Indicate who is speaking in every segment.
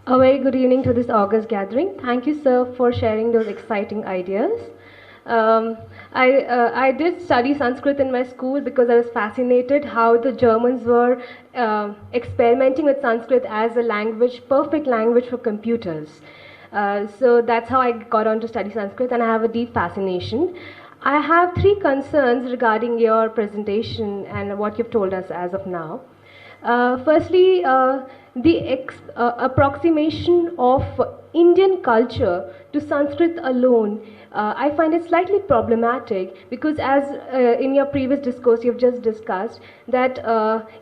Speaker 1: A very good evening to this August gathering. Thank you, sir, for sharing those exciting ideas. Um, I did study Sanskrit in my school because I was fascinated how the Germans were experimenting with Sanskrit as a language, perfect language for computers. So that's how I got on to study Sanskrit, and I have a deep fascination. I have three concerns regarding your presentation and what you've told us as of now. Firstly, the approximation of Indian culture to Sanskrit alone, I find it slightly problematic because, as in your previous discourse you've just discussed, that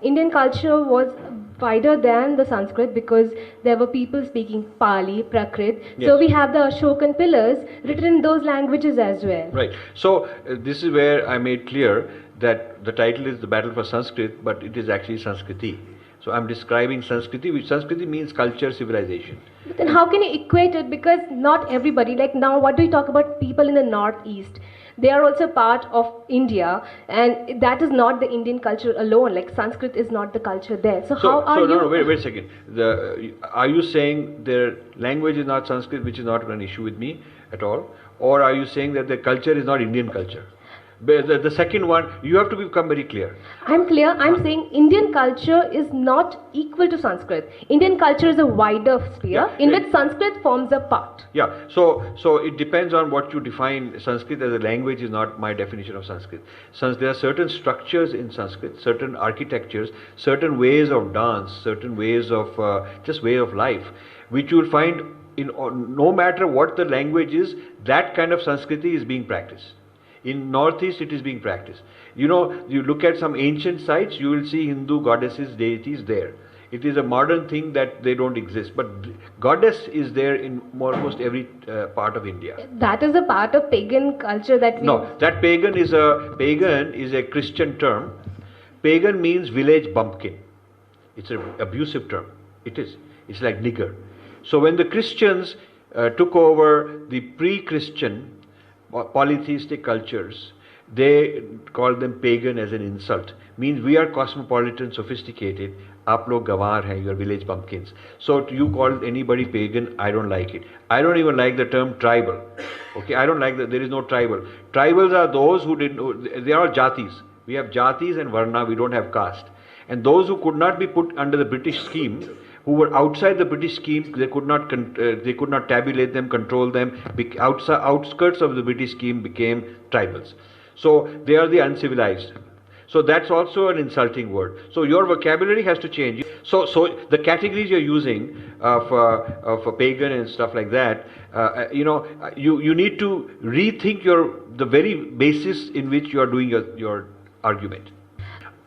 Speaker 1: Indian culture was wider than the Sanskrit because there were people speaking Pali, Prakrit. Yes. So we have the Ashokan pillars written in those languages as well.
Speaker 2: Right. So this is where I made clear that the title is The Battle for Sanskrit, but it is actually Sanskriti. So I'm describing Sanskriti, which Sanskriti means culture, civilization.
Speaker 1: But then how can you equate it? Because not everybody, like now, what do you talk about people in the northeast? They are also part of India, and that is not the Indian culture alone. Like Sanskrit is not the culture there. So how are you?
Speaker 2: No, wait a second. Are you saying their language is not Sanskrit, which is not an issue with me at all? Or are you saying that their culture is not Indian culture? The second one, you have to become very clear.
Speaker 1: I'm clear. I'm saying Indian culture is not equal to Sanskrit. Indian culture is a wider sphere in which Sanskrit forms a part.
Speaker 2: Yeah. So it depends on what you define Sanskrit as a language is not my definition of Sanskrit. Since there are certain structures in Sanskrit, certain architectures, certain ways of dance, certain ways of just way of life, which you will find in no matter what the language is, that kind of Sanskriti is being practiced. In Northeast, it is being practiced. You know, you look at some ancient sites, you will see Hindu goddesses, deities there. It is a modern thing that they don't exist, but goddess is there in almost every part of India.
Speaker 1: That is a part of pagan culture that we...
Speaker 2: No, that pagan is a Christian term. Pagan means village bumpkin. It's an abusive term. It is. It's like nigger. So when the Christians took over the pre-Christian polytheistic cultures, they called them pagan as an insult. Means we are cosmopolitan, sophisticated. Aap log gawar hai, your village bumpkins. So you call anybody pagan, I don't like it. I don't even like the term tribal. Okay, I don't like that. There is no tribal. Tribals are those who didn't. They are all jatis. We have jatis and varna. We don't have caste. And those who could not be put under the British scheme, who were outside the British scheme, they could not tabulate them, control them. Outskirts of the British scheme became tribals. So they are the uncivilized. So that's also an insulting word. So your vocabulary has to change. So the categories you're using of a pagan and stuff like that, you need to rethink the very basis in which you are doing your argument.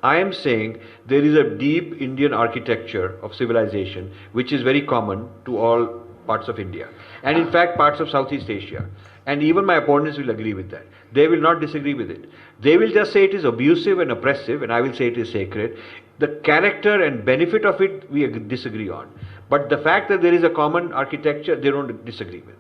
Speaker 2: I am saying there is a deep Indian architecture of civilization which is very common to all parts of India and in fact parts of Southeast Asia, and even my opponents will agree with that. They will not disagree with it. They will just say it is abusive and oppressive, and I will say it is sacred. The character and benefit of it we disagree on, but the fact that there is a common architecture they don't disagree with.